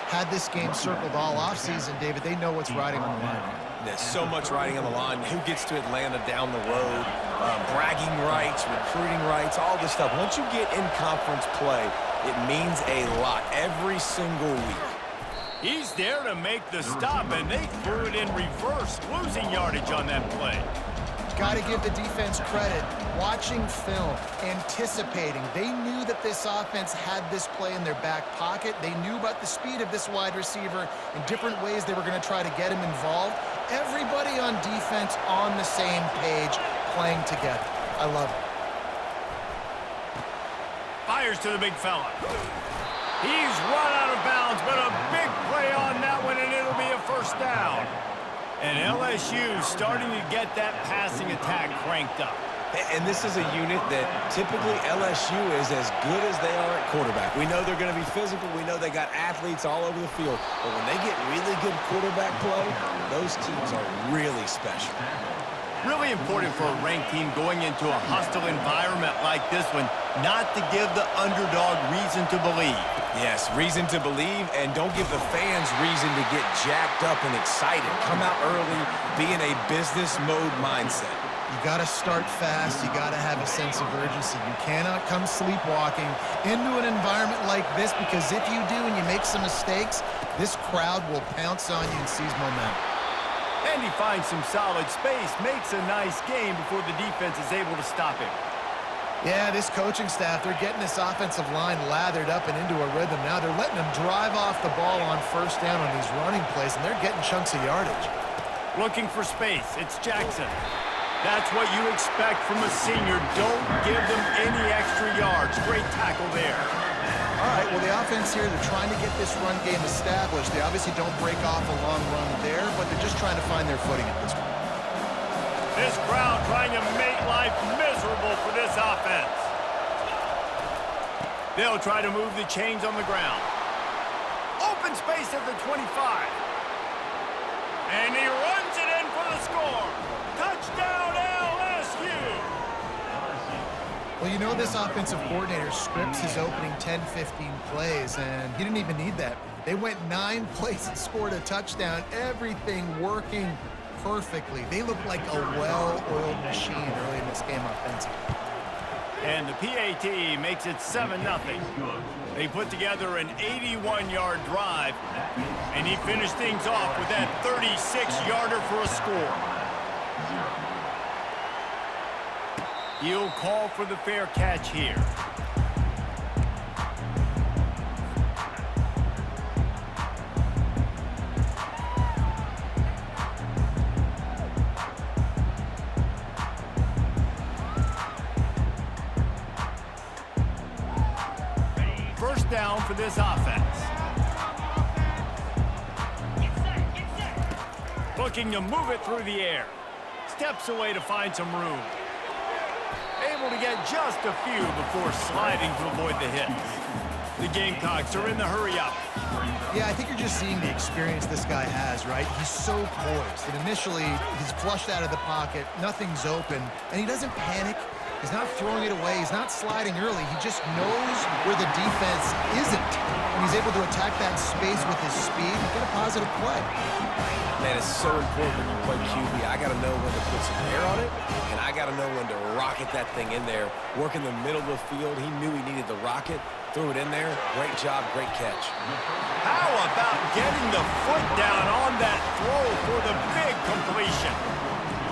had this game circled all offseason, David. They know what's riding on the line. There's so much riding on the line. Who gets to Atlanta down the road? Bragging rights, recruiting rights, all this stuff. Once you get in conference play, it means a lot every single week. He's there to make the stop, and they threw it in reverse, losing yardage on that play. Got to give the defense credit. Watching film, anticipating. They knew that this offense had this play in their back pocket. They knew about the speed of this wide receiver and different ways they were going to try to get him involved. Everybody on defense on the same page, playing together. I love it. Fires to the big fella. He's run out of bounds, but a big play on that one, and it'll be a first down. And LSU starting to get that passing attack cranked up. And this is a unit that typically LSU is as good as they are at quarterback. We know they're going to be physical. We know they got athletes all over the field. But when they get really good quarterback play, those teams are really special. Really important for a ranked team going into a hostile environment like this one, not to give the underdog reason to believe. Yes, reason to believe, and don't give the fans reason to get jacked up and excited. Come out early, be in a business mode mindset. You got to start fast. You got to have a sense of urgency. You cannot come sleepwalking into an environment like this, because if you do and you make some mistakes, this crowd will pounce on you and seize momentum. And he finds some solid space, makes a nice game before the defense is able to stop him. Yeah, this coaching staff, they're getting this offensive line lathered up and into a rhythm. Now they're letting them drive off the ball on first down on these running plays, and they're getting chunks of yardage. Looking for space. It's Jackson. That's what you expect from a senior. Don't give them any extra yards. Great tackle there. All right, well, the offense here, they're trying to get this run game established. They obviously don't break off a long run there, but they're just trying to find their footing at this point. This crowd trying to make life miserable for this offense. They'll try to move the chains on the ground. Open space at the 25. And he runs it in for the score. Touchdown, LSU! Well, you know this offensive coordinator scripts his opening 10, 15 plays, and he didn't even need that. They went 9 plays and scored a touchdown. Everything working perfectly. They look like a well-oiled machine early in this game offensively. And the PAT makes it 7-0. They put together an 81-yard drive, and he finished things off with that 36-yarder for a score. He'll call for the fair catch here. First down for this offense. Looking to move it through the air. Steps away to find some room. Able to get just a few before sliding to avoid the hits. The Gamecocks are in the hurry-up. Yeah, I think you're just seeing the experience this guy has, right? He's so poised. And initially, he's flushed out of the pocket. Nothing's open. And he doesn't panic. He's not throwing it away. He's not sliding early. He just knows where the defense isn't. And he's able to attack that space with his speed and get a positive play. Man, it's so important when you play QB. I got to know when to put some air on it, and I got to know when to rocket that thing in there. Work in the middle of the field. He knew he needed the rocket. Threw it in there. Great job, great catch. How about getting the foot down on that throw for the big completion?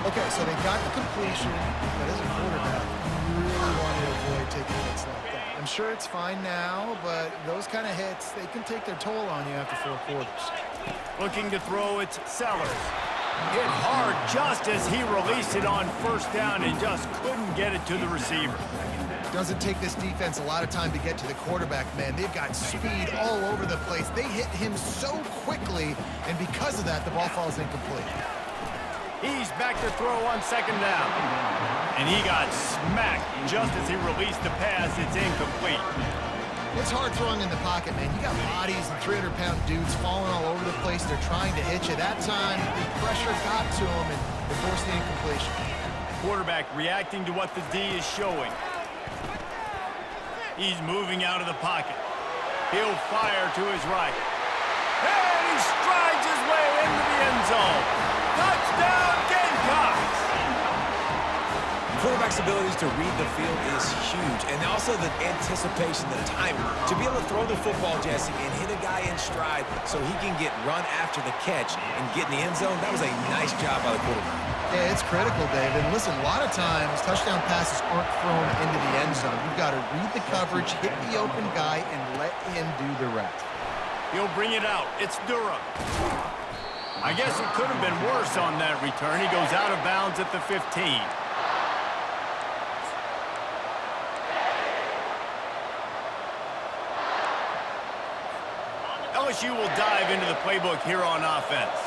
Okay, so they got the completion, but as a quarterback, you really want to avoid taking hits like that. I'm sure it's fine now, but those kind of hits, they can take their toll on you after 4 quarters. Looking to throw, it's Sellers. Hit hard just as he released it on first down and just couldn't get it to the receiver. Doesn't take this defense a lot of time to get to the quarterback, man. They've got speed all over the place. They hit him so quickly, and because of that, the ball falls incomplete. He's back to throw on second down. And he got smacked just as he released the pass. It's incomplete. It's hard throwing in the pocket, man. You got bodies and 300-pound dudes falling all over the place. They're trying to hit you. That time, the pressure got to him, and they forced the incompletion. Quarterback reacting to what the D is showing. He's moving out of the pocket. He'll fire to his right. And he strides his way into the end zone. Touchdown, Gamecocks! Quarterback's abilities to read the field is huge, and also the anticipation, the timing. To be able to throw the football, Jesse, and hit a guy in stride so he can get run after the catch and get in the end zone, that was a nice job by the quarterback. Yeah, it's critical, David. And listen, a lot of times, touchdown passes aren't thrown into the end zone. You've got to read the coverage, hit the open guy, and let him do the rest. He'll bring it out. It's Durham. I guess it could have been worse on that return. He goes out of bounds at the 15. LSU will dive into the playbook here on offense.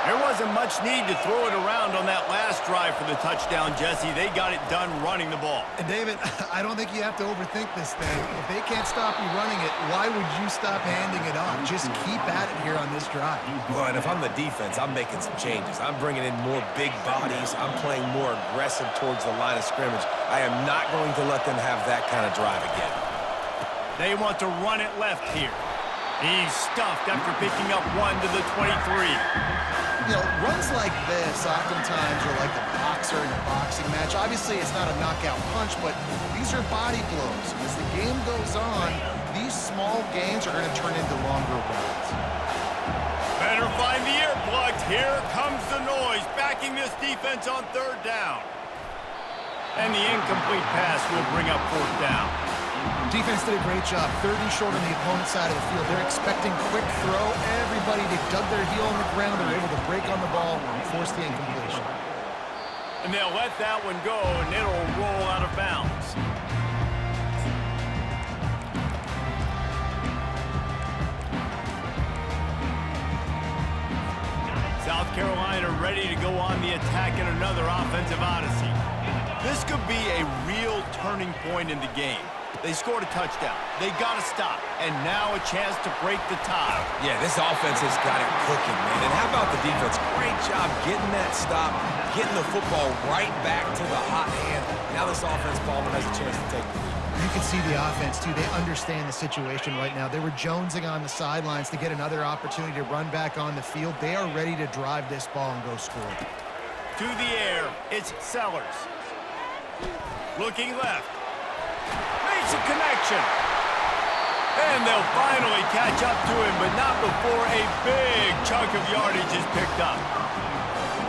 There wasn't much need to throw it around on that last drive for the touchdown, Jesse. They got it done running the ball. And, David, I don't think you have to overthink this thing. If they can't stop you running it, why would you stop handing it off? Just keep at it here on this drive. Well, and if I'm the defense, I'm making some changes. I'm bringing in more big bodies. I'm playing more aggressive towards the line of scrimmage. I am not going to let them have that kind of drive again. They want to run it left here. He's stuffed after picking up one to the 23. You know, runs like this oftentimes are like a boxer in a boxing match. Obviously, it's not a knockout punch, but these are body blows. As the game goes on, these small gains are going to turn into longer runs. Better find the earplugs. Here comes the noise, backing this defense on third down. And the incomplete pass will bring up fourth down. Defense did a great job. 30 short on the opponent's side of the field. They're expecting quick throw. Everybody, they dug their heel on the ground. They're able to break on the ball and force the incompletion. And they'll let that one go, and it'll roll out of bounds. South Carolina ready to go on the attack in another offensive odyssey. This could be a real turning point in the game. They scored a touchdown. They got to stop. And now a chance to break the tie. Yeah, this offense has got it cooking, man. And how about the defense? Great job getting that stop, getting the football right back to the hot hand. Now this offense, Palmer, has a chance to take the lead. You can see the offense, too. They understand the situation right now. They were jonesing on the sidelines to get another opportunity to run back on the field. They are ready to drive this ball and go score. To the air, it's Sellers. Looking left. Makes a connection. And they'll finally catch up to him, but not before a big chunk of yardage is picked up.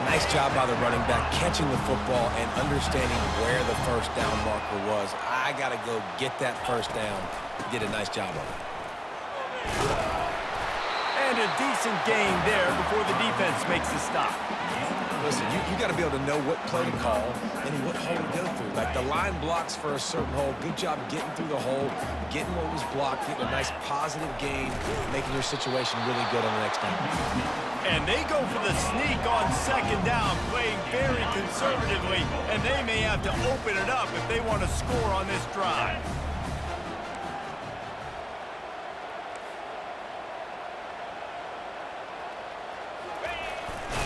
Nice job by the running back, catching the football and understanding where the first down marker was. I got to go get that first down. He did a nice job of it. And a decent gain there before the defense makes the stop. Listen, you got to be able to know what play to call and what hole to go through. Like the line blocks for a certain hole. Good job getting through the hole, getting what was blocked, getting a nice positive gain, making your situation really good on the next down. And they go for the sneak on second down, playing very conservatively, and they may have to open it up if they want to score on this drive.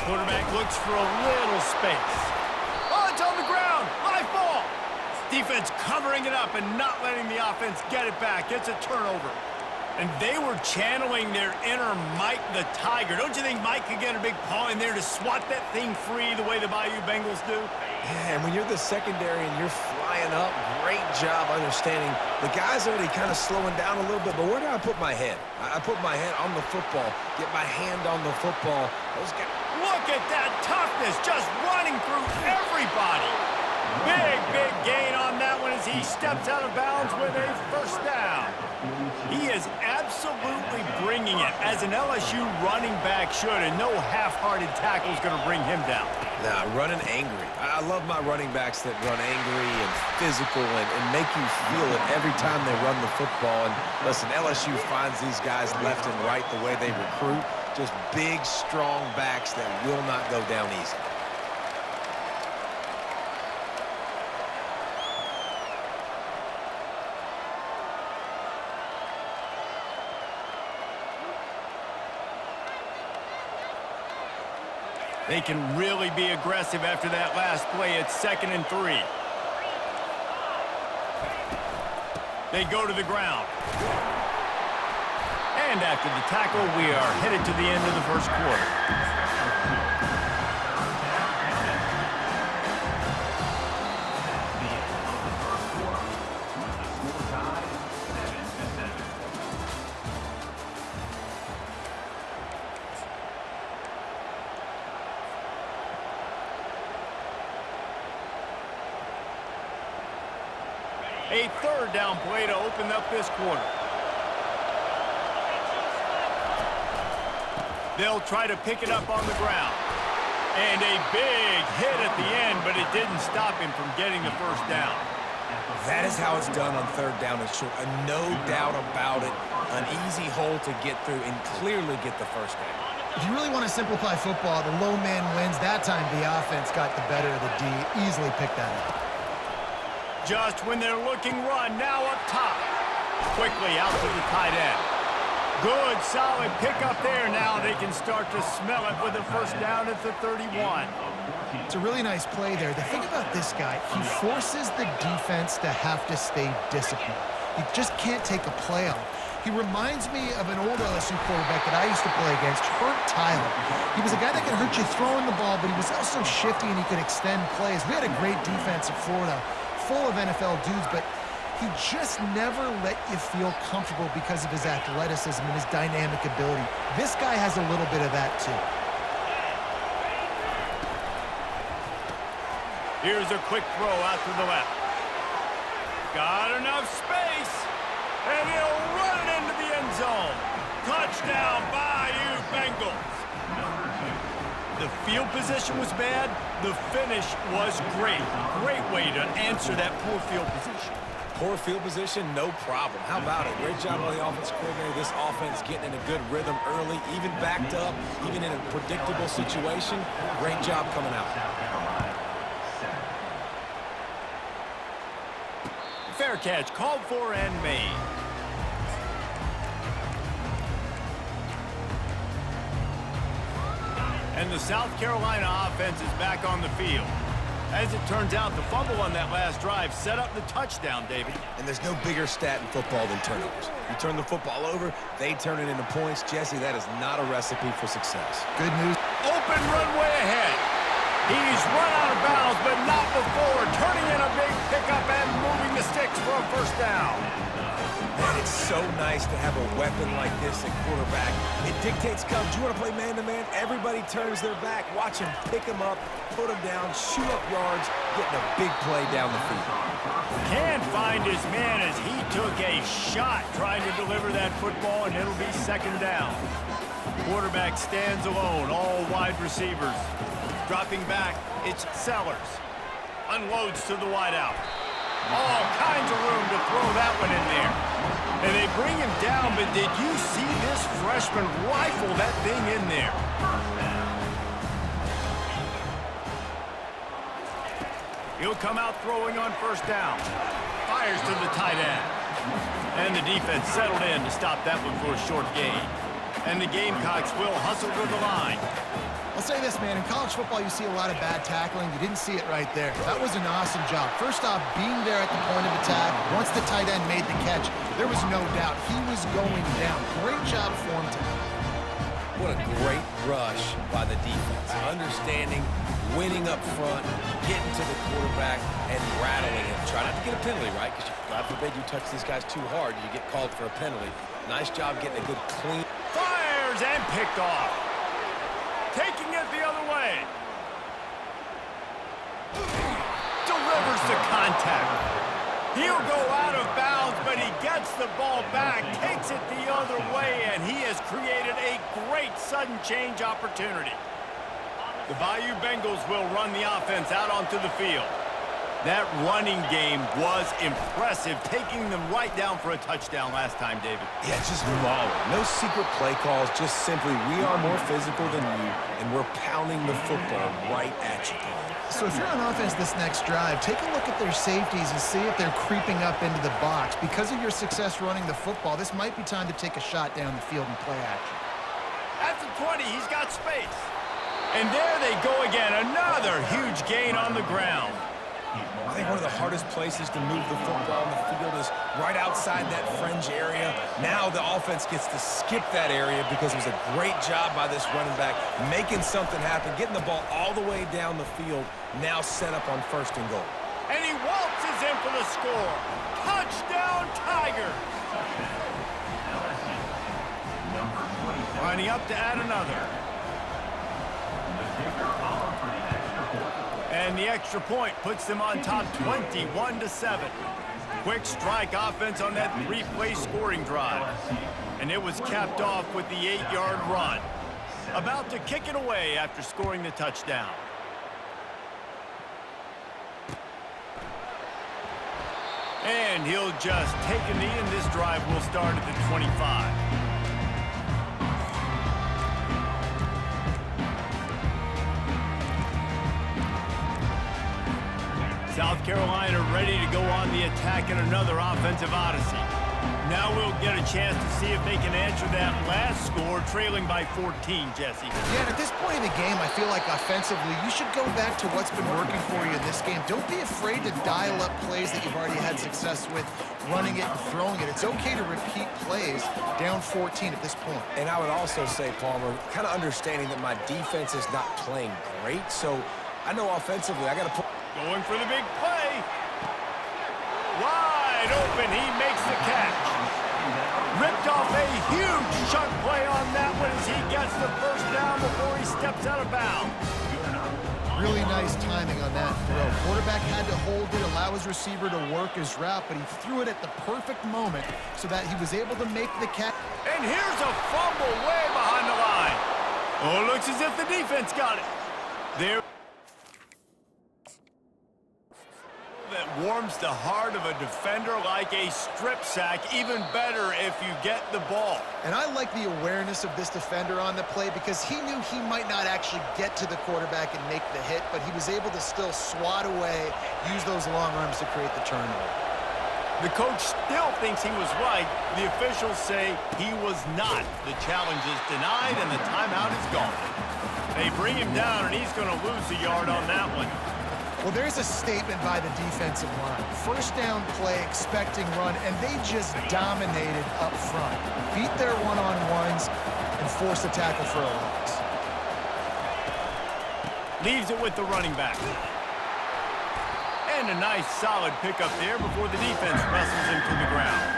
Quarterback looks for a little space. Oh, it's on the ground. High ball. Defense covering it up and not letting the offense get it back. It's a turnover. And they were channeling their inner Mike the Tiger. Don't you think Mike could get a big paw in there to swat that thing free the way the Bayou Bengals do? Yeah, and when you're the secondary and you're flying up, great job understanding. The guy's already kind of slowing down a little bit, but where do I put my head? I put my head on the football, get my hand on the football. Those guys. Look at that toughness, just running through everybody. Big, big gain on that one as he steps out of bounds with a first down. He is absolutely bringing it, as an LSU running back should, and no half-hearted tackle is going to bring him down. Nah, running angry. I love my running backs that run angry and physical and make you feel it every time they run the football. And listen, LSU finds these guys left and right the way they recruit. Just big, strong backs that will not go down easy. They can really be aggressive after that last play. It's 2nd and 3. They go to the ground. And after the tackle, we are headed to the end of the first quarter. A third down play to open up this quarter. They'll try to pick it up on the ground. And a big hit at the end, but it didn't stop him from getting the first down. That is how it's done on third down and short. No doubt about it. An easy hole to get through and clearly get the first down. If you really want to simplify football, the low man wins. That time the offense got the better of the D. Easily picked that up. Just when they're looking run, now up top. Quickly out to the tight end. Good, solid pickup there. Now they can start to smell it with a first down at the 31. It's a really nice play there. The thing about this guy, he forces the defense to have to stay disciplined. He just can't take a play off. He reminds me of an old LSU quarterback that I used to play against, Herb Tyler. He was a guy that could hurt you throwing the ball, but he was also shifty and he could extend plays. We had a great defense at Florida, full of NFL dudes, but he just never let you feel comfortable because of his athleticism and his dynamic ability. This guy has a little bit of that too. Here's a quick throw out to the left. Got enough space, and he'll run it into the end zone. Touchdown, Bayou Bengals. The field position was bad. The finish was great. Great way to answer that poor field position. Poor field position, no problem. How about it? Great job by the offensive coordinator. This offense getting in a good rhythm early, even backed up, even in a predictable situation. Great job coming out. Fair catch, called for and made. And the South Carolina offense is back on the field. As it turns out, the fumble on that last drive set up the touchdown, David. And there's no bigger stat in football than turnovers. You turn the football over, they turn it into points. Jesse, that is not a recipe for success. Good news. Open runway ahead. He's run out of bounds, but not before turning in a big pickup and moving the sticks for a first down. Man, it's so nice to have a weapon like this at quarterback. It dictates coverage. You want to play man-to-man? Everybody turns their back. Watch him pick him up, put him down, shoot up yards, getting a big play down the field. Can't find his man as he took a shot trying to deliver that football, and it'll be second down. Quarterback stands alone, all wide receivers. Dropping back, it's Sellers. Unloads to the wideout. All kinds of room to throw that one in there. And they bring him down, but did you see this freshman rifle that thing in there? He'll come out throwing on first down. Fires to the tight end. And the defense settled in to stop that one for a short gain. And the Gamecocks will hustle to the line. I'll say this, man. In college football, you see a lot of bad tackling. You didn't see it right there. That was an awesome job. First off, being there at the point of attack. Once the tight end made the catch, there was no doubt he was going down. Great job for him tonight. What a great rush by the defense. Understanding, winning up front, getting to the quarterback, and rattling him. Try not to get a penalty, right? Because God forbid you touch these guys too hard, you get called for a penalty. Nice job getting a good clean. Fires and picked off. Taking it the other way. Delivers the contact. He'll go out of bounds, but he gets the ball back, takes it the other way, and he has created a great sudden change opportunity. The Bayou Bengals will run the offense out onto the field. That running game was impressive, taking them right down for a touchdown last time, David. Yeah, just mauling. No secret play calls, just simply we are more physical than you, and we're pounding the football right at you. So if you're on offense this next drive, take a look at their safeties and see if they're creeping up into the box. Because of your success running the football, this might be time to take a shot down the field and play action. At the 20, he's got space. And there they go again, another huge gain on the ground. I think one of the hardest places to move the football on the field is right outside that fringe area. Now the offense gets to skip that area because it was a great job by this running back, making something happen, getting the ball all the way down the field, now set up on 1st and goal. And he waltzes in for the score. Touchdown, Tigers! Lining up to add another. And the extra point puts them on top 21-7. Quick strike offense on that 3-play scoring drive. And it was capped off with the 8-yard run. About to kick it away after scoring the touchdown. And he'll just take a knee, and this drive will start at the 25. South Carolina ready to go on the attack in another offensive odyssey. Now we'll get a chance to see if they can answer that last score, trailing by 14, Jesse. Yeah, and at this point in the game, I feel like offensively, you should go back to what's been working for you in this game. Don't be afraid to dial up plays that you've already had success with, running it and throwing it. It's okay to repeat plays down 14 at this point. And I would also say, Palmer, kind of understanding that my defense is not playing great, so I know offensively I got to put... Going for the big play. Wide open, he makes the catch. Ripped off a huge chunk play on that one as he gets the first down before he steps out of bounds. Really nice timing on that throw. Quarterback had to hold it, allow his receiver to work his route, but he threw it at the perfect moment so that he was able to make the catch. And here's a fumble way behind the line. Oh, it looks as if the defense got it. There. That warms the heart of a defender like a strip sack. Even better if you get the ball. And I like the awareness of this defender on the play because he knew he might not actually get to the quarterback and make the hit, but he was able to still swat away, use those long arms to create the turnover. The coach still thinks he was right. The officials say he was not. The challenge is denied and the timeout is gone. They bring him down and he's going to lose a yard on that one. Well, there's a statement by the defensive line. First down play, expecting run, and they just dominated up front. Beat their one-on-ones and forced a tackle for a loss. Leaves it with the running back. And a nice solid pickup there before the defense wrestles him to the ground.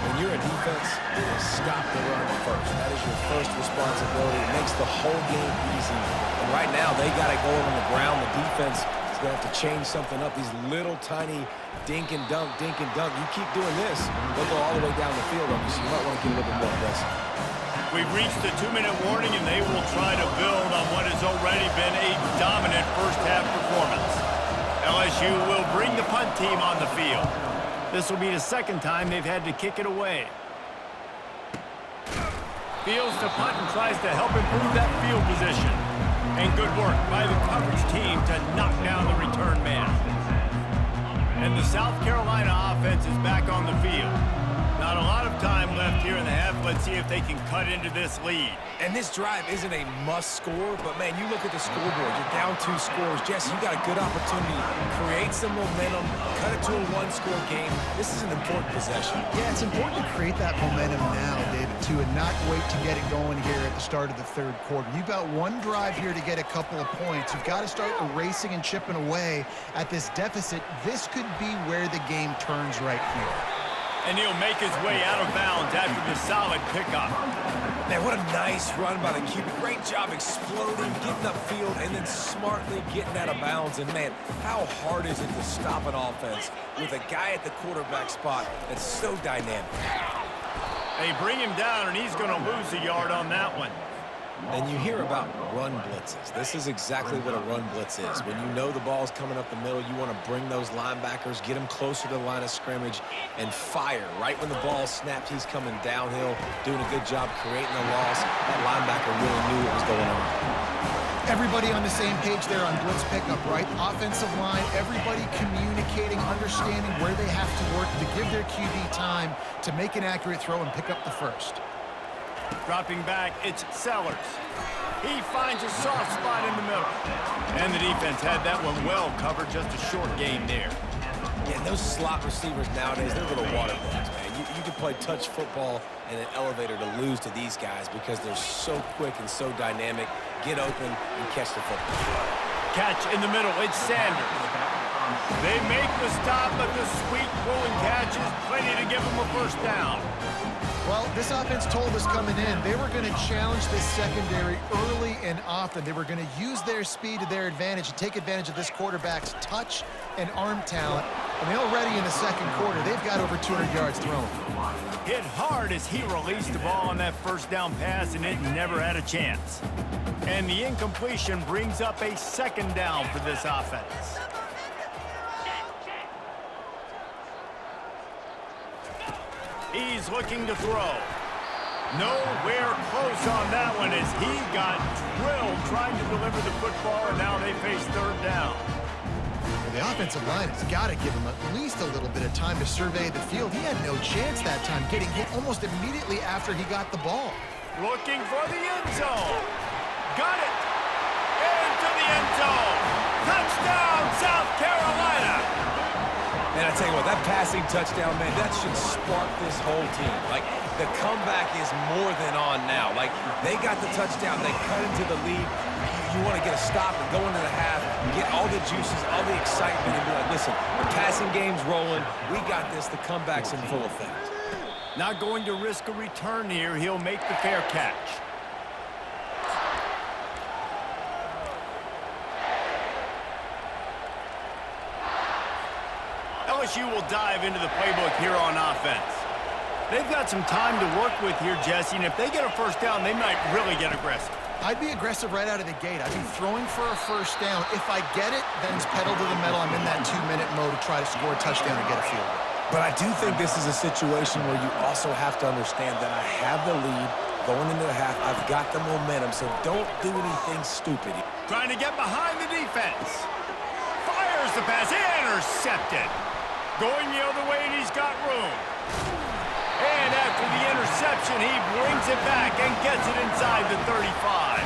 When you're a defense, you stop the run first. That is your first responsibility. It makes the whole game easy. And right now, they got it going on the ground. The defense is going to have to change something up. These little tiny dink and dunk, dink and dunk. You keep doing this, they'll go all the way down the field on you, so you might want to get a little bit more aggressive. We've reached the 2-minute warning, and they will try to build on what has already been a dominant first-half performance. LSU will bring the punt team on the field. This will be the second time they've had to kick it away. Fields to punt and tries to help improve that field position. And good work by the coverage team to knock down the return man. And the South Carolina offense is back on the field. Not a lot of time left here in the half. Let's see if they can cut into this lead. And this drive isn't a must score, but man, you look at the scoreboard, you're down 2 scores. Jesse, you got a good opportunity to create some momentum, cut it to a 1-score game. This is an important possession. Yeah, it's important to create that momentum now, David, too, and not wait to get it going here at the start of the third quarter. You've got one drive here to get a couple of points. You've got to start erasing and chipping away at this deficit. This could be where the game turns right here. And he'll make his way out of bounds after the solid pickup. Man, what a nice run by the QB. Great job exploding, getting upfield, and then smartly getting out of bounds. And, man, how hard is it to stop an offense with a guy at the quarterback spot that's so dynamic? They bring him down, and he's going to lose a yard on that one. And you hear about run blitzes. This is exactly what a run blitz is. When you know the ball's coming up the middle, you want to bring those linebackers, get them closer to the line of scrimmage, and fire. Right when the ball snapped, he's coming downhill, doing a good job creating a loss. That linebacker really knew what was going on. Everybody on the same page there on blitz pickup, right? Offensive line, everybody communicating, understanding where they have to work to give their QB time to make an accurate throw and pick up the first. Dropping back, it's Sellers. He finds a soft spot in the middle. And the defense had that one well covered, just a short game there. Yeah, those slot receivers nowadays, they're little water bugs, man. You can play touch football in an elevator to lose to these guys because they're so quick and so dynamic. Get open and catch the football. Catch in the middle. It's Sanders. They make the stop, but the sweet pulling catch is plenty to give them a first down. Well, this offense told us coming in they were going to challenge this secondary early and often. They were going to use their speed to their advantage and take advantage of this quarterback's touch and arm talent. And already in the second quarter, they've got over 200 yards thrown. Hit hard as he released the ball on that first down pass, and it never had a chance. And the incompletion brings up a second down for this offense. He's looking to throw. Nowhere close on that one as he got drilled trying to deliver the football, and now they face third down. Well, the offensive line has got to give him at least a little bit of time to survey the field. He had no chance that time, getting hit almost immediately after he got the ball. Looking for the end zone. Got it. Into the end zone. Touchdown, South Carolina. And I tell you what, that passing touchdown, man, that should spark this whole team. Like, the comeback is more than on now. Like, they got the touchdown. They cut into the lead. You want to get a stop and go into the half, get all the juices, all the excitement, and be like, listen, the passing game's rolling. We got this. The comeback's in full effect. Not going to risk a return here. He'll make the fair catch. LSU will dive into the playbook here on offense. They've got some time to work with here, Jesse, and if they get a first down, they might really get aggressive. I'd be aggressive right out of the gate. I'd be throwing for a first down. If I get it, then it's pedal to the metal. I'm in that 2-minute mode to try to score a touchdown or get a field goal. But I do think this is a situation where you also have to understand that I have the lead going into the half. I've got the momentum, so don't do anything stupid. Trying to get behind the defense. Fires the pass. Intercepted. Going the other way, and he's got room. And after the interception, he brings it back and gets it inside the 35.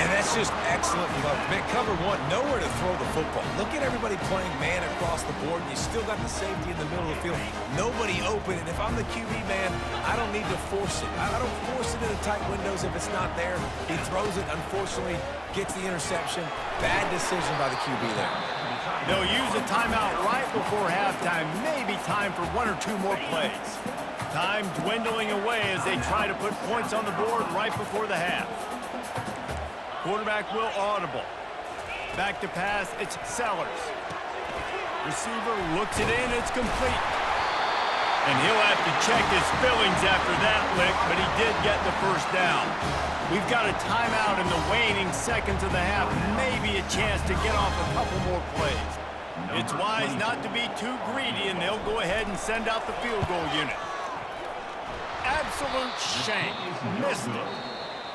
And that's just excellent coverage. Man, cover one, nowhere to throw the football. Look at everybody playing man across the board, and you still got the safety in the middle of the field. Nobody open, and if I'm the QB, man, I don't need to force it. I don't force it into tight windows if it's not there. He throws it, unfortunately, gets the interception. Bad decision by the QB there. They'll use a timeout right before halftime. Maybe time for one or two more plays. Time dwindling away as they try to put points on the board right before the half. Quarterback will audible. Back to pass, it's Sellers. Receiver looks it in, it's complete. And he'll have to check his fillings after that lick, but he did get the first down. We've got a timeout in the waning seconds of the half. Maybe a chance to get off a couple more plays. It's wise not to be too greedy, and they'll go ahead and send out the field goal unit. Absolute shank. Missed it.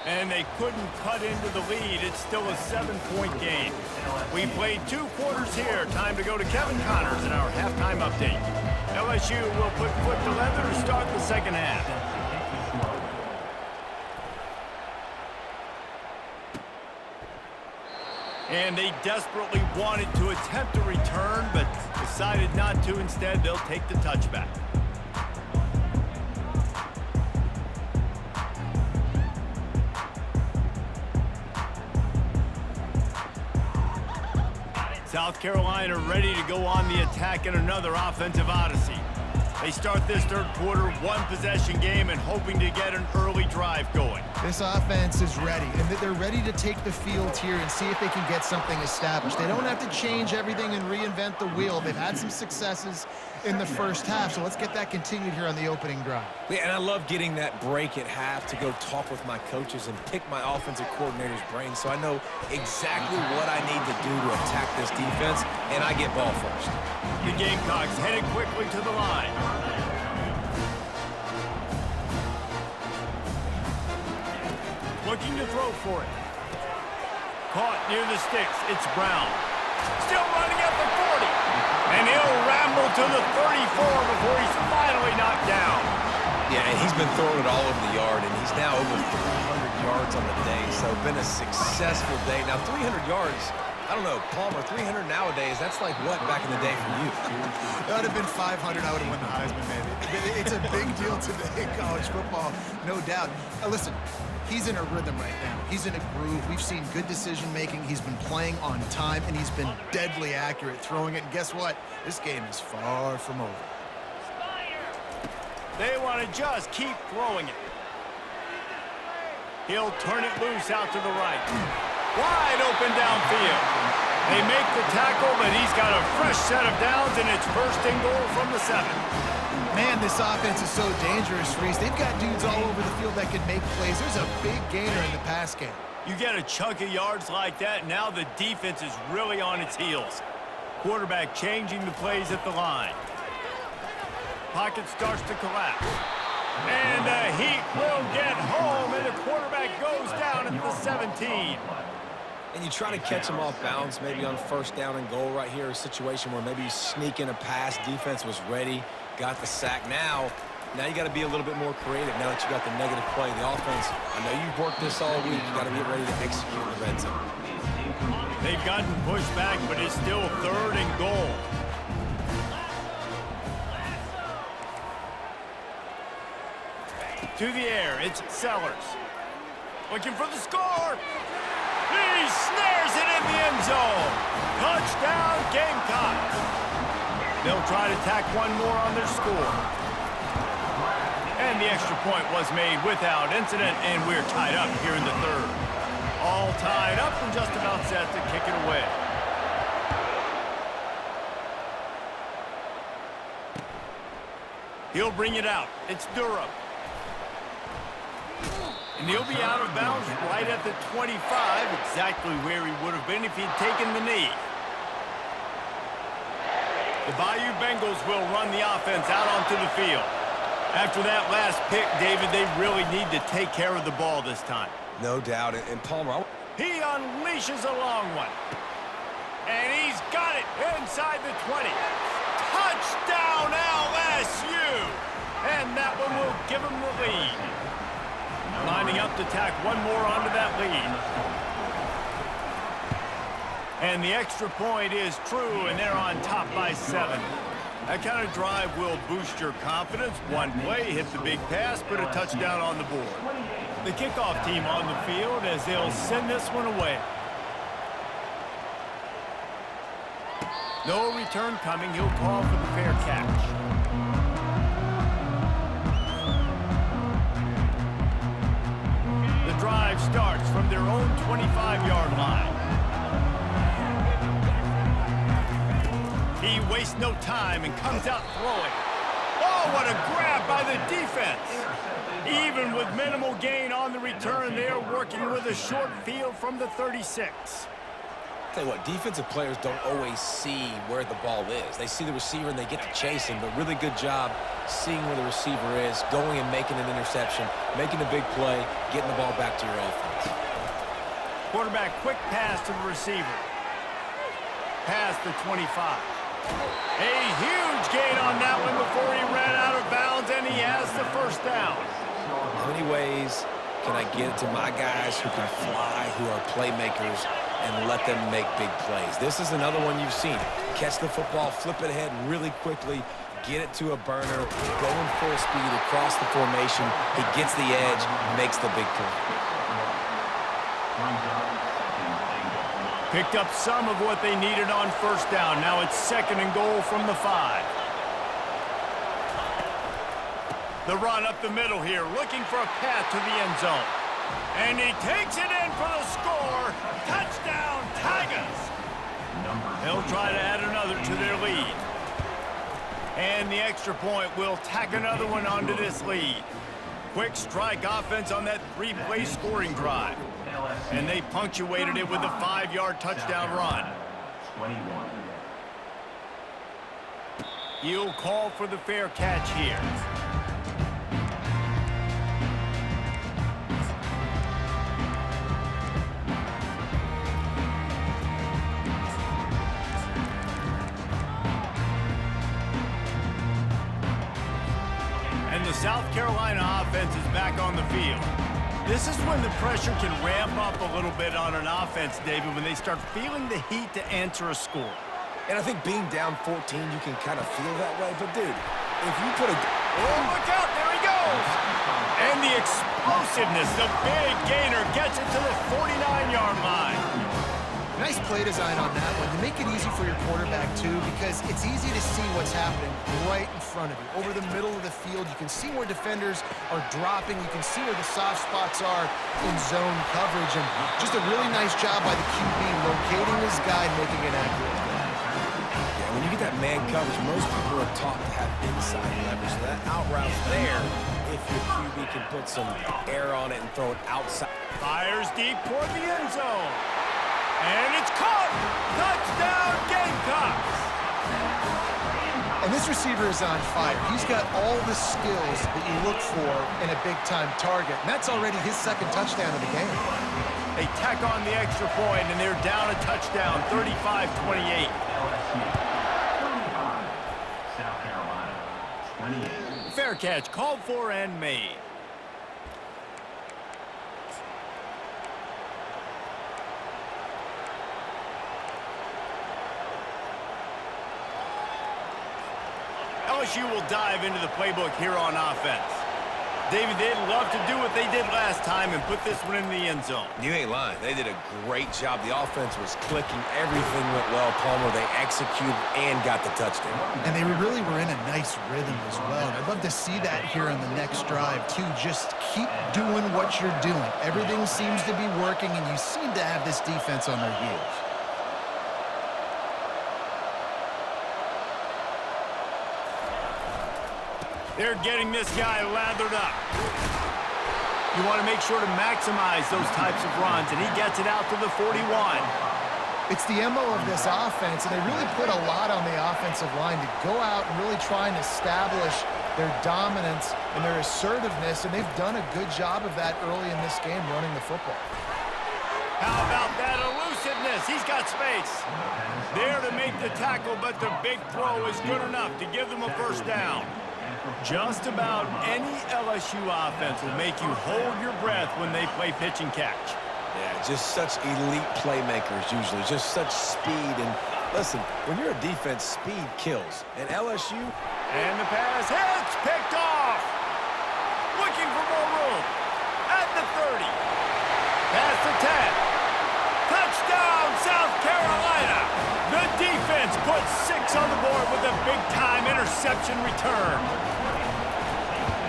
And they couldn't cut into the lead. It's still a 7-point game. We played 2 quarters here. Time to go to Kevin Connors in our halftime update. LSU will put foot to leather to start the second half. And they desperately wanted to attempt a return, but decided not to. Instead, they'll take the touchback. South Carolina ready to go on the attack in another offensive odyssey. They start this third quarter, 1-possession game, and hoping to get an early drive going. This offense is ready, and they're ready to take the field here and see if they can get something established. They don't have to change everything and reinvent the wheel. They've had some successes in the first half, so let's get that continued here on the opening drive. Yeah, and I love getting that break at half to go talk with my coaches and pick my offensive coordinator's brain so I know exactly what I need to do to attack this defense, and I get ball first. The Gamecocks headed quickly to the line. Looking to throw for it. Caught near the sticks. It's Brown. Still running at the 40. And he'll ramble to the 34 before he's finally knocked down. Yeah, and he's been throwing it all over the yard, and he's now over 300 yards yards on the day, so been a successful day. Now, 300 yards, I don't know, Palmer, 300 nowadays, that's like what back in the day for you? That would have been 500. I would have won the Heisman, maybe. It's a big deal today in college football, no doubt. Now, listen, he's in a rhythm right now. He's in a groove. We've seen good decision-making. He's been playing on time, and he's been deadly accurate throwing it. And guess what? This game is far from over. They want to just keep throwing it. He'll turn it loose out to the right. Wide open downfield. They make the tackle, but he's got a fresh set of downs, and it's first and goal from the 7. Man, this offense is so dangerous, Reese. They've got dudes all over the field that can make plays. There's a big gainer in the pass game. You get a chunk of yards like that, now the defense is really on its heels. Quarterback changing the plays at the line. Pocket starts to collapse. And the Heat will get home, and the quarterback goes down at the 17. And you try to catch him off balance, maybe on first down and goal right here, a situation where maybe you sneak in a pass, defense was ready, got the sack. Now you got to be a little bit more creative now that you got the negative play. The offense, I know you've worked this all week. You got to get ready to execute in the red zone. They've gotten pushed back, but it's still third and goal. To the air, it's Sellers. Looking for the score. He snares it in the end zone. Touchdown, Gamecocks. They'll try to tack one more on their score. And the extra point was made without incident, and we're tied up here in the third. All tied up and just about set to kick it away. He'll bring it out. It's Durham. And he'll be out of bounds right at the 25, exactly where he would have been if he'd taken the knee. The Bayou Bengals will run the offense out onto the field. After that last pick, David, they really need to take care of the ball this time. No doubt. And Palmer, he unleashes a long one. And he's got it inside the 20. Touchdown, LSU! And that one will give him the lead. Lining up to tack one more onto that lead. And the extra point is true, and they're on top by 7. That kind of drive will boost your confidence. One play, hit the big pass, put a touchdown on the board. The kickoff team on the field as they'll send this one away. No return coming. He'll call for the fair catch. The drive starts from their own 25-yard line. He wastes no time and comes out throwing. Oh, what a grab by the defense. Even with minimal gain on the return, they're working with a short field from the 36. Tell you what, defensive players don't always see where the ball is. They see the receiver and they get to chase him, but really good job seeing where the receiver is, going and making an interception, making a big play, getting the ball back to your offense. Quarterback quick pass to the receiver. Past the 25. A huge gain on that one before he ran out of bounds, and he has the first down. How many ways can I get it to my guys who can fly, who are playmakers, and let them make big plays? This is another one you've seen. Catch the football, flip it ahead really quickly, get it to a burner, going full speed across the formation. He gets the edge, makes the big play. Picked up some of what they needed on first down. Now it's second and goal from the 5. The run up the middle here, looking for a path to the end zone. And he takes it in for the score. Touchdown, Tigers! They'll try to add another to their lead. And the extra point will tack another one onto this lead. Quick strike offense on that 3-play scoring drive. And they punctuated it with a 5-yard touchdown run. He'll call for the fair catch here. And the South Carolina offense is back on the field. This is when the pressure can ramp up a little bit on an offense, David, when they start feeling the heat to answer a score. And I think being down 14, you can kind of feel that way. But, dude, if you put a... Oh, look out, there he goes! And the explosiveness, the big gainer gets it to the 49-yard line. Nice play design on that one. To make it easy for your quarterback, too, because it's easy to see what's happening right in front of you. Over the middle of the field, you can see where defenders are dropping. You can see where the soft spots are in zone coverage. And just a really nice job by the QB locating his guy and making it accurate. Yeah, when you get that man coverage, most people are taught to have inside leverage. So that out route's there if your QB can put some air on it and throw it outside. Fires deep toward the end zone. And it's caught! Touchdown, Gamecocks! And this receiver is on fire. He's got all the skills that you look for in a big-time target. And that's already his second touchdown of the game. They tack on the extra point, and they're down a touchdown, 35-28. Fair catch, called for and made. LSU will dive into the playbook here on offense. David, they'd love to do what they did last time and put this one in the end zone. You ain't lying. They did a great job. The offense was clicking. Everything went well. Palmer, they executed and got the touchdown. And they really were in a nice rhythm as well. And I'd love to see that here on the next drive, too. Just keep doing what you're doing. Everything seems to be working, and you seem to have this defense on their heels. They're getting this guy lathered up. You want to make sure to maximize those types of runs, and he gets it out to the 41. It's the MO of this offense, and they really put a lot on the offensive line to go out and really try and establish their dominance and their assertiveness, and they've done a good job of that early in this game running the football. How about that elusiveness? He's got space. There to make the tackle, but the big throw is good enough to give them a first down. Just about any LSU offense will make you hold your breath when they play pitch and catch. Yeah, just such elite playmakers usually, just such speed. And listen, when you're a defense, speed kills. And LSU... And the pass hits, picked off. Looking for more room. At the 30. Past the 10. Touchdown, South Carolina. The defense puts 6 on the board with a big-time interception return.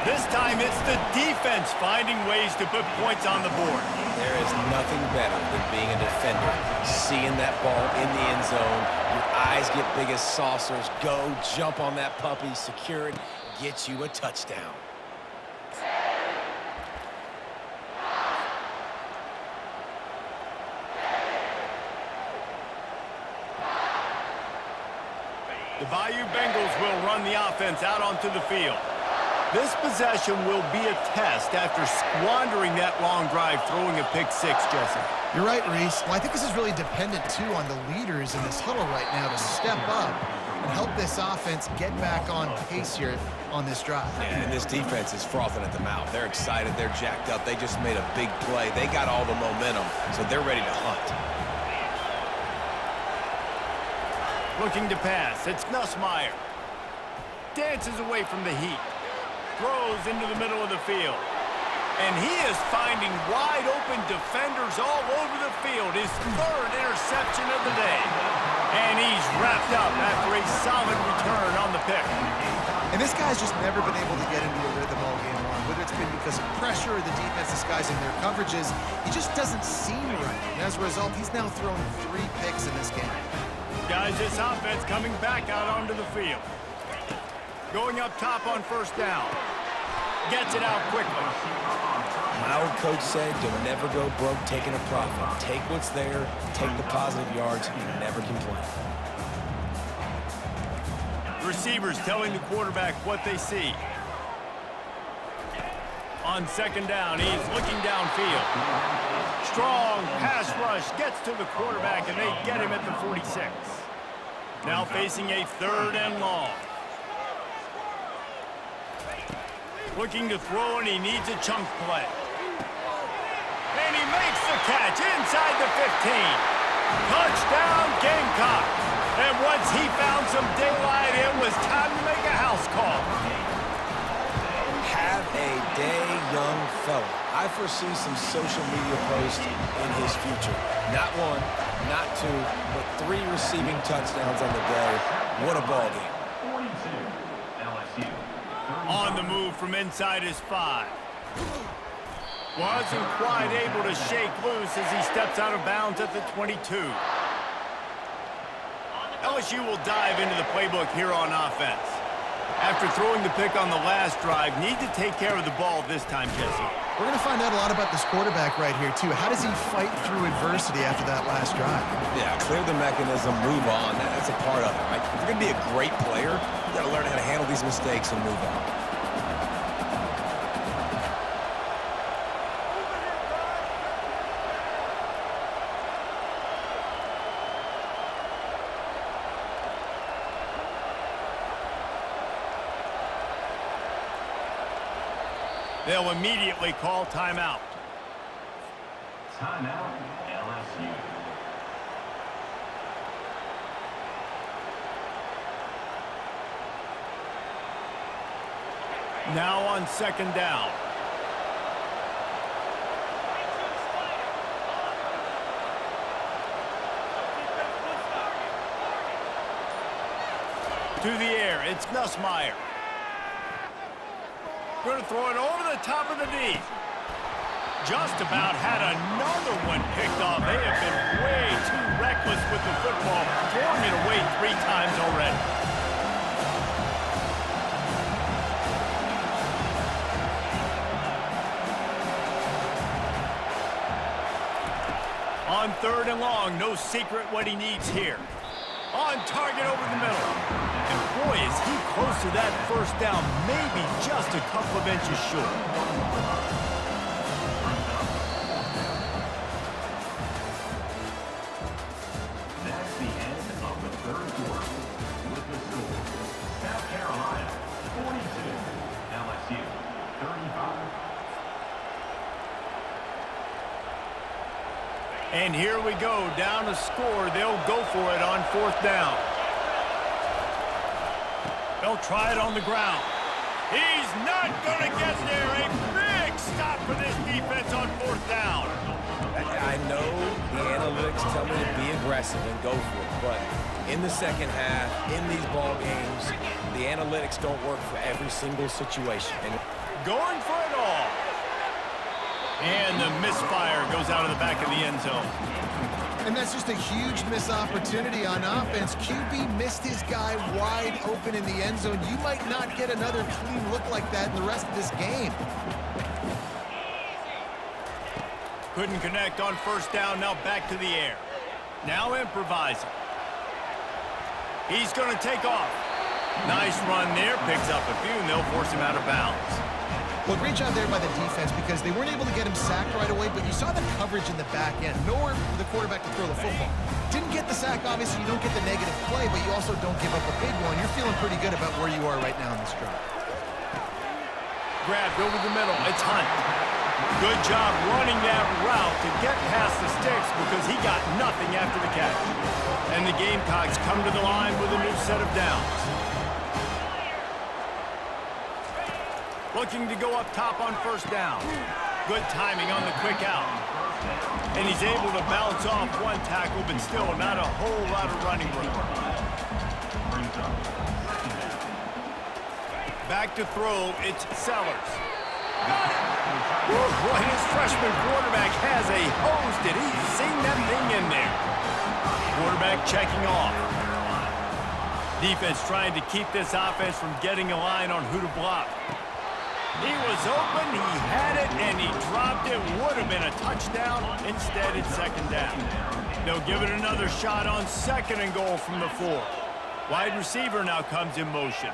This time, it's the defense finding ways to put points on the board. There is nothing better than being a defender. Seeing that ball in the end zone, your eyes get big as saucers. Go, jump on that puppy, secure it, get you a touchdown. The Bayou Bengals will run the offense out onto the field. This possession will be a test after squandering that long drive, throwing a pick-6, Jesse. You're right, Reese. Well, I think this is really dependent, too, on the leaders in this huddle right now to step up and help this offense get back on pace here on this drive. Yeah, and this defense is frothing at the mouth. They're excited. They're jacked up. They just made a big play. They got all the momentum, so they're ready to hunt. Looking to pass. It's Nussmeier. Dances away from the heat. Throws into the middle of the field. And he is finding wide-open defenders all over the field. His 3rd interception of the day. And he's wrapped up after a solid return on the pick. And this guy's just never been able to get into a rhythm all game long. Whether it's been because of pressure or the defense disguising their coverages, he just doesn't seem right. And as a result, he's now thrown 3 picks in this game. Guys, this offense coming back out onto the field. Going up top on first down. Gets it out quickly. My old coach said, you'll never go broke taking a profit. Take what's there, take the positive yards, and never complain. Receivers telling the quarterback what they see. On second down, he's looking downfield. Strong pass rush gets to the quarterback, and they get him at the 46. Now facing a 3rd and long. Looking to throw, and he needs a chunk play. And he makes the catch inside the 15. Touchdown, Gamecocks. And once he found some daylight, it was time to make a house call. Have a day, young fella. I foresee some social media posts in his future. Not one, not two, but 3 receiving touchdowns on the day. What a ball game. On the move from inside his 5. Wasn't quite able to shake loose as he steps out of bounds at the 22. LSU will dive into the playbook here on offense. After throwing the pick on the last drive, need to take care of the ball this time, Jesse. We're going to find out a lot about this quarterback right here, too. How does he fight through adversity after that last drive? Yeah, clear the mechanism, move on. That's a part of it, right? If you're going to be a great player, you got to learn how to handle these mistakes and move on. They'll immediately call timeout. Timeout, LSU. Now on second down. To the air, it's Nussmeier. Going to throw it over the top of the D. Just about had another one picked off. They have been way too reckless with the football, throwing it away 3 times already. On 3rd and long, no secret what he needs here. On target over the middle. And boy, is he close to that first down, maybe just a couple of inches short. That's the end of the 3rd quarter. With the score, South Carolina 42, LSU 35. And here we go, down to score. They'll go for it on 4th down. They'll try it on the ground. He's not going to get there. A big stop for this defense on 4th down. I know the analytics tell me to be aggressive and go for it, but in the second half, in these ball games, the analytics don't work for every single situation. And going for it all. And the misfire goes out of the back of the end zone. And that's just a huge missed opportunity on offense. QB missed his guy wide open in the end zone. You might not get another clean look like that in the rest of this game. Couldn't connect on 1st down, now back to the air. Now improvising. He's going to take off. Nice run there, picks up a few, and they'll force him out of bounds. Well, great job there by the defense because they weren't able to get him sacked right away, but you saw the coverage in the back end. Nowhere for the quarterback to throw the football. Didn't get the sack, obviously. You don't get the negative play, but you also don't give up a big one. You're feeling pretty good about where you are right now in this drive. Grabbed over the middle. It's Hunt. Good job running that route to get past the sticks because he got nothing after the catch. And the Gamecocks come to the line with a new set of downs. Looking to go up top on 1st down. Good timing on the quick out. And he's able to bounce off one tackle, but still not a whole lot of running room. Back to throw, it's Sellers. Boy, his freshman quarterback has a hose. Did he sing that thing in there? Quarterback checking off. Defense trying to keep this offense from getting a line on who to block. He was open, he had it, and he dropped it. Would have been a touchdown. Instead, it's 2nd down. They'll give it another shot on 2nd and goal from the 4. Wide receiver now comes in motion.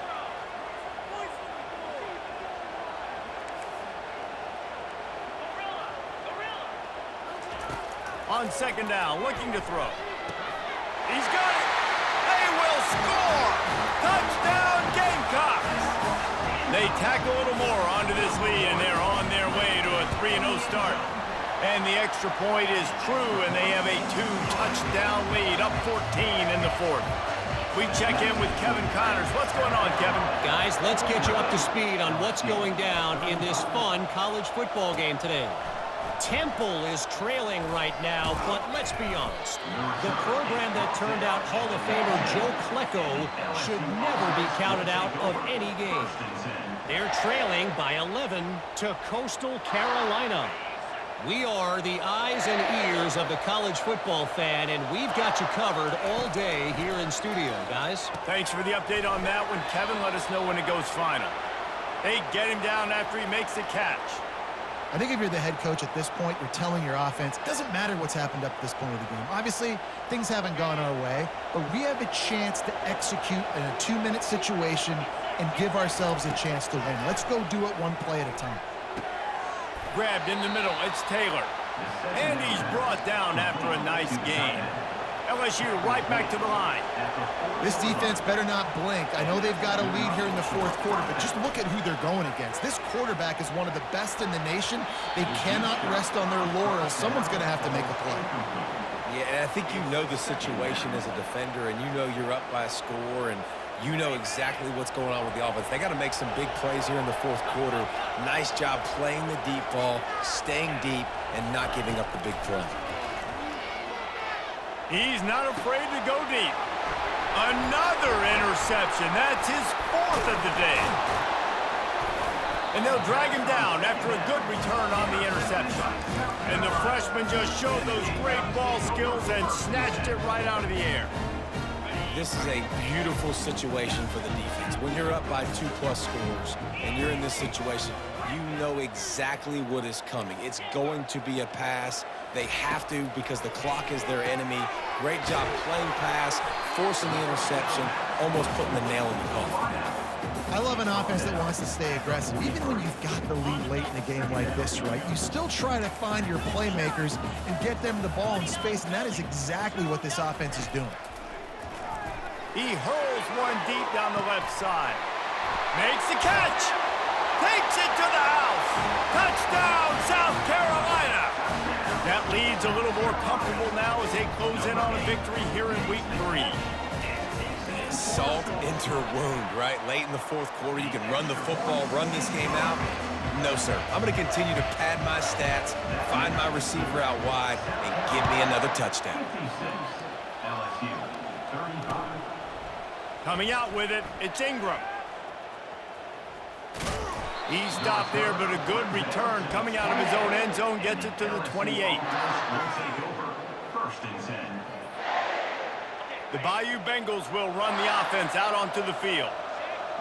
On 2nd down, looking to throw. He's got it. They will score. Touchdown, Gamecocks. They tack a little more onto this lead, and they're on their way to a 3-0 start. And the extra point is true, and they have a 2-touchdown lead, up 14 in the fourth. We check in with Kevin Connors. What's going on, Kevin? Guys, let's get you up to speed on what's going down in this fun college football game today. Temple is trailing right now, but let's be honest. The program that turned out Hall of Famer Joe Klecko should never be counted out of any game. They're trailing by 11 to Coastal Carolina. We are the eyes and ears of the college football fan, and we've got you covered all day here in studio, guys. Thanks for the update on that one, Kevin. Let us know when it goes final. They get him down after he makes the catch. I think if you're the head coach at this point, you're telling your offense, it doesn't matter what's happened up to this point of the game. Obviously, things haven't gone our way, but we have a chance to execute in a 2-minute situation and give ourselves a chance to win. Let's go do it one play at a time. Grabbed in the middle, it's Taylor. And he's brought down after a nice gain. LSU right back to the line. This defense better not blink. I know they've got a lead here in the fourth quarter, but just look at who they're going against. This quarterback is one of the best in the nation. They cannot rest on their laurels. Someone's going to have to make a play. Yeah, and I think you know the situation as a defender, and you know you're up by a score, and you know exactly what's going on with the offense. They got to make some big plays here in the fourth quarter. Nice job playing the deep ball, staying deep, and not giving up the big play. He's not afraid to go deep. Another interception. That's his fourth of the day. And they'll drag him down after a good return on the interception. And the freshman just showed those great ball skills and snatched it right out of the air. This is a beautiful situation for the defense. When you're up by 2+ scores and you're in this situation, you know exactly what is coming. It's going to be a pass. They have to because the clock is their enemy. Great job playing pass, forcing the interception, almost putting the nail in the coffin. I love an offense that wants to stay aggressive. Even when you've got the lead late in a game like this, right, you still try to find your playmakers and get them the ball in space, and that is exactly what this offense is doing. He hurls one deep down the left side. Makes the catch. Takes it to the house. Touchdown, South Carolina. That lead's a little more comfortable now as they close in on a victory here in week 3. Salt into her wound, right? Late in the fourth quarter, you can run the football, run this game out. No, sir. I'm going to continue to pad my stats, find my receiver out wide, and give me another touchdown. LSU, 35. Coming out with it, it's Ingram. He stopped there, but a good return coming out of his own end zone gets it to the 28. Will take over. First and 10. The Bayou Bengals will run the offense out onto the field.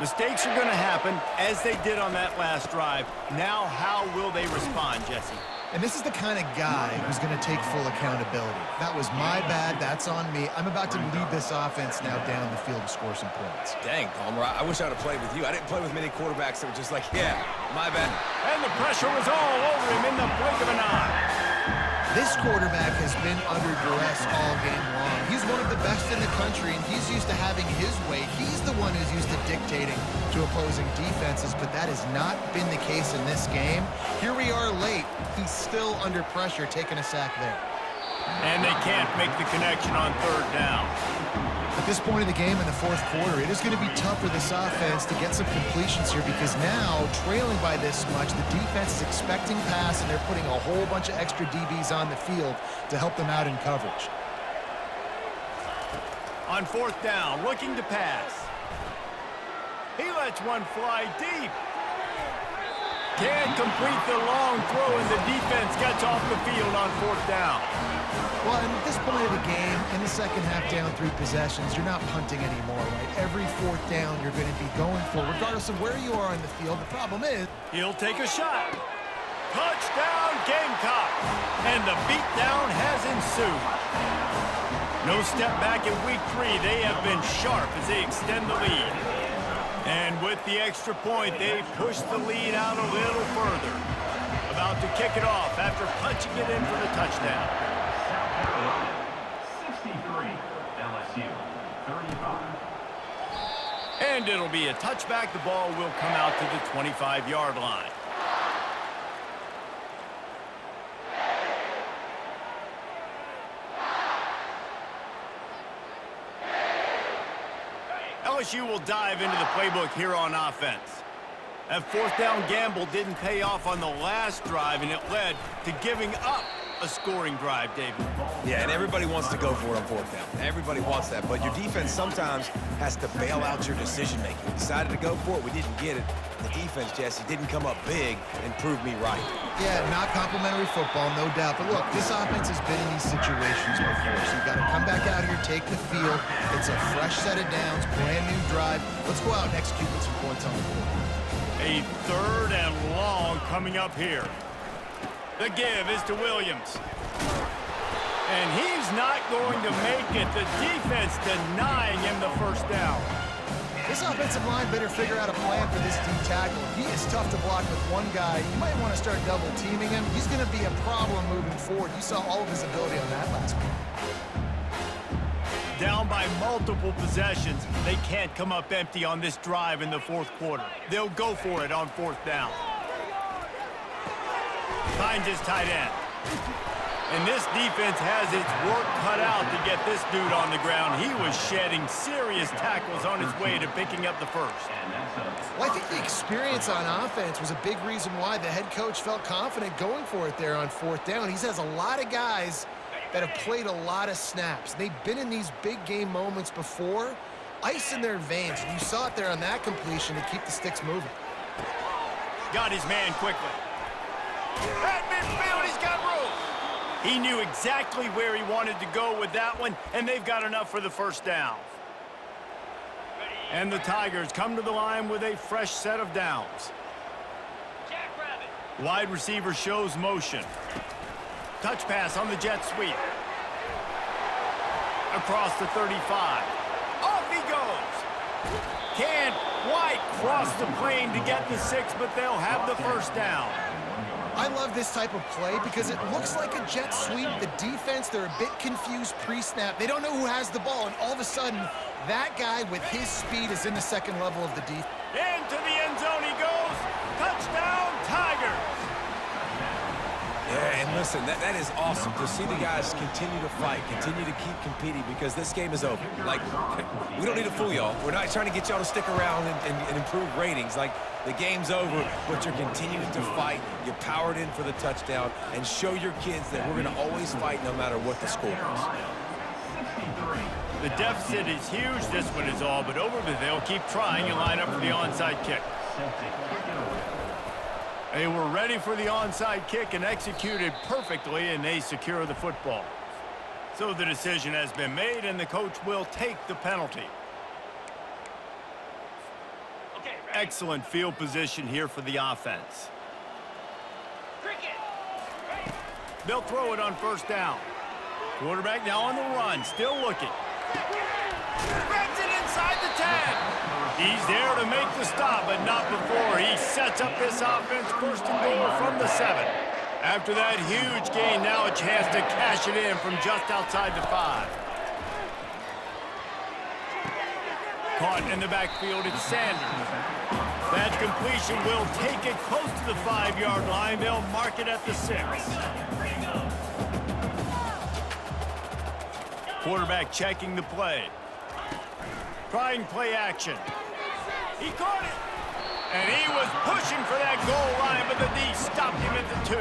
Mistakes are going to happen, as they did on that last drive. Now, how will they respond, Jesse? And this is the kind of guy who's going to take full accountability. That was my bad. That's on me. I'm about to lead this offense now down the field and score some points. Dang, Palmer, I wish I would have played with you. I didn't play with many quarterbacks that were just like, yeah, my bad. And the pressure was all over him in the blink of an eye. This quarterback has been under duress all game long. He's one of the best in the country, and he's used to having his way. He's the one who's used to dictating to opposing defenses, but that has not been the case in this game. Here we are late. He's still under pressure, taking a sack there. And they can't make the connection on third down. At this point in the game in the fourth quarter, it is going to be tough for this offense to get some completions here because now, trailing by this much, the defense is expecting pass, and they're putting a whole bunch of extra DBs on the field to help them out in coverage. On fourth down, looking to pass. He lets one fly deep. Can't complete the long throw, and the defense gets off the field on fourth down. Well, and at this point of the game, in the second half, down 3 possessions, you're not punting anymore, right? Every fourth down you're going to be going for, regardless of where you are on the field. The problem is, He'll take a shot. Touchdown, Gamecocks! And the beatdown has ensued. No step back in week 3. They have been sharp as they extend the lead. And with the extra point, they push the lead out a little further. About to kick it off after punching it in for the touchdown. 63. LSU, 35. And it'll be a touchback. The ball will come out to the 25-yard line. LSU will dive into the playbook here on offense. That fourth down gamble didn't pay off on the last drive, and it led to giving up a scoring drive, David. Yeah, and everybody wants to go for it on fourth down. Everybody wants that, but your defense sometimes has to bail out your decision-making. We decided to go for it. We didn't get it. The defense, Jesse, didn't come up big and prove me right. Yeah, not complimentary football, no doubt. But look, this offense has been in these situations before, so you've got to come back out here, take the field. It's a fresh set of downs, brand new drive. Let's go out and execute with some points on the board. A third and long coming up here. The give is to Williams. And he's not going to make it. The defense denying him the first down. This offensive line better figure out a plan for this D tackle. He is tough to block with one guy. You might want to start double teaming him. He's going to be a problem moving forward. You saw all of his ability on that last one. Down by multiple possessions, they can't come up empty on this drive in the fourth quarter. They'll go for it on fourth down. Finds his tight end. And this defense has its work cut out to get this dude on the ground. He was shedding serious tackles on his way to picking up the first. Well, I think the experience on offense was a big reason why the head coach felt confident going for it there on fourth down. He has a lot of guys that have played a lot of snaps. They've been in these big game moments before. Ice in their veins. You saw it there on that completion to keep the sticks moving. Got his man quickly. At midfield, he's got room. He knew exactly where he wanted to go with that one, and they've got enough for the first down. And the Tigers come to the line with a fresh set of downs. Wide receiver shows motion. Touch pass on the jet sweep. Across the 35. Off he goes. Can't quite cross the plane to get the 6, but they'll have the first down. I love this type of play because it looks like a jet sweep. The defense, they're a bit confused pre-snap. They don't know who has the ball, and all of a sudden, that guy with his speed is in the second level of the defense. Into the end zone he goes. Touchdown, Tigers. Yeah, and listen, that is awesome to see the guys continue to fight, continue to keep competing because this game is over. Like, we don't need to fool y'all. We're not trying to get y'all to stick around and improve ratings. Like, the game's over, but you're continuing to fight. You powered in for the touchdown and show your kids that we're going to always fight no matter what the score is. The deficit is huge. This one is all but over, but they'll keep trying and line up for the onside kick. They were ready for the onside kick and executed perfectly, and they secure the football. So the decision has been made, and the coach will take the penalty. Excellent field position here for the offense. They'll throw it on first down. Quarterback now on the run, still looking. Grabs it inside the 10. He's there to make the stop, but not before he sets up this offense first and goal from the 7. After that huge gain, now a chance to cash it in from just outside the 5. Caught in the backfield, it's Sanders. That completion will take it close to the 5-yard line. They'll mark it at the 6. Quarterback checking the play. Trying play action. He caught it. And he was pushing for that goal line, but the D stopped him at the 2.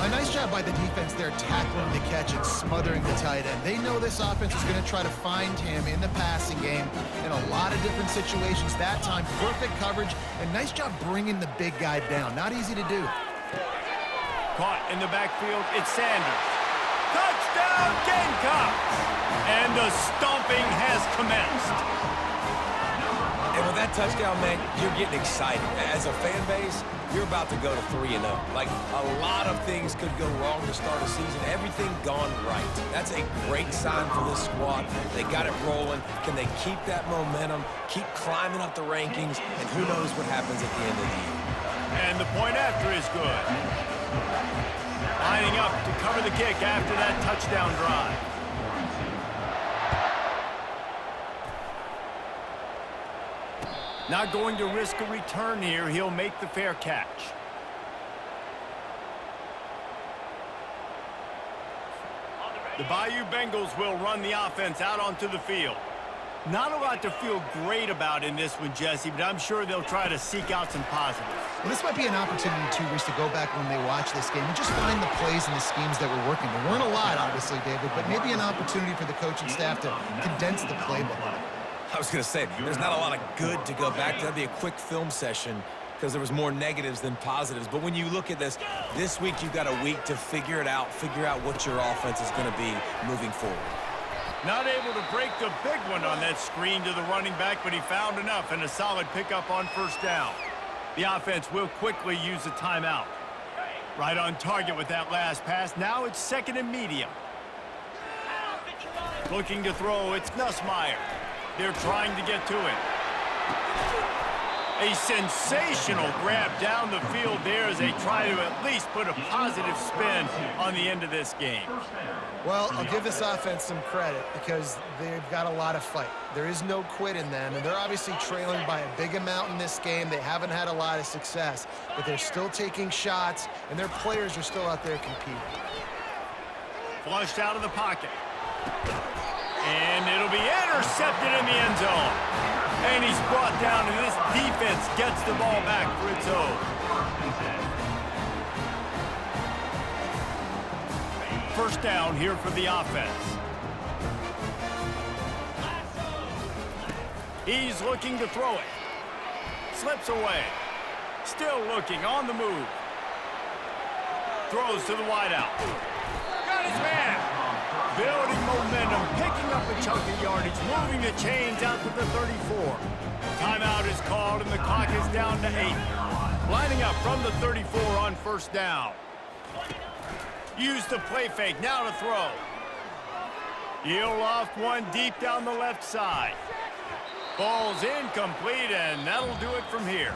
A nice job by the defense there tackling the catch and smothering the tight end. They know this offense is going to try to find him in the passing game in a lot of different situations. That time, perfect coverage, and nice job bringing the big guy down. Not easy to do. Caught in the backfield, it's Sanders. Touchdown, Gamecocks! And the stomping has commenced. And with that touchdown, man, you're getting excited. As a fan base, you're about to go to 3-0. Like, a lot of things could go wrong to start a season. Everything gone right. That's a great sign for this squad. They got it rolling. Can they keep that momentum, keep climbing up the rankings, and who knows what happens at the end of the year. And the point after is good. Lining up to cover the kick after that touchdown drive. Not going to risk a return here. He'll make the fair catch. The Bayou Bengals will run the offense out onto the field. Not a lot to feel great about in this one, Jesse, but I'm sure they'll try to seek out some positives. Well, this might be an opportunity, too, Reese, to go back when they watch this game and just find the plays and the schemes that were working. There weren't a lot, obviously, David, but maybe an opportunity for the coaching staff to condense the playbook. I was going to say, there's not a lot of good to go back to. That'd be a quick film session because there was more negatives than positives. But when you look at this week you've got a week to figure it out, figure out what your offense is going to be moving forward. Not able to break the big one on that screen to the running back, but he found enough and a solid pickup on first down. The offense will quickly use a timeout. Right on target with that last pass. Now it's 2nd and medium. Looking to throw, it's Nussmeier. They're trying to get to it. A sensational grab down the field there as they try to at least put a positive spin on the end of this game. Well, I'll give this offense some credit because they've got a lot of fight. There is no quit in them, and they're obviously trailing by a big amount in this game. They haven't had a lot of success, but they're still taking shots, and their players are still out there competing. Flushed out of the pocket. And it'll be intercepted in the end zone. And he's brought down, and this defense gets the ball back for its own. First down here for the offense. He's looking to throw it. Slips away. Still looking, on the move. Throws to the wideout. Got his man. Building momentum, picking up a chunk of yardage, moving the chains out to the 34. Timeout is called, and the clock is down to 8. Lining up from the 34 on first down. Use the play fake, now to throw. Heel off one deep down the left side. Ball's incomplete, and that'll do it from here.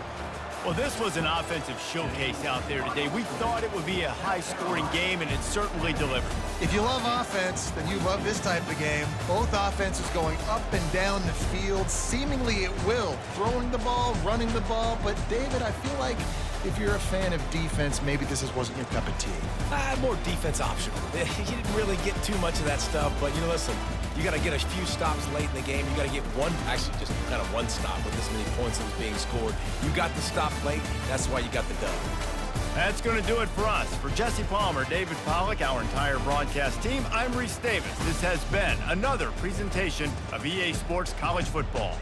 Well, this was an offensive showcase out there today. We thought it would be a high-scoring game, and it certainly delivered. If you love offense, then you love this type of game. Both offenses going up and down the field, seemingly at will. Throwing the ball, running the ball. But, David, I feel like if you're a fan of defense, maybe this wasn't your cup of tea. More defense optional. You didn't really get too much of that stuff, but, listen, you got to get a few stops late in the game. You got to get actually just kind of one stop with this many points that was being scored. You got the stop late. That's why you got the dub. That's going to do it for us. For Jesse Palmer, David Pollack, our entire broadcast team, I'm Reese Davis. This has been another presentation of EA Sports College Football.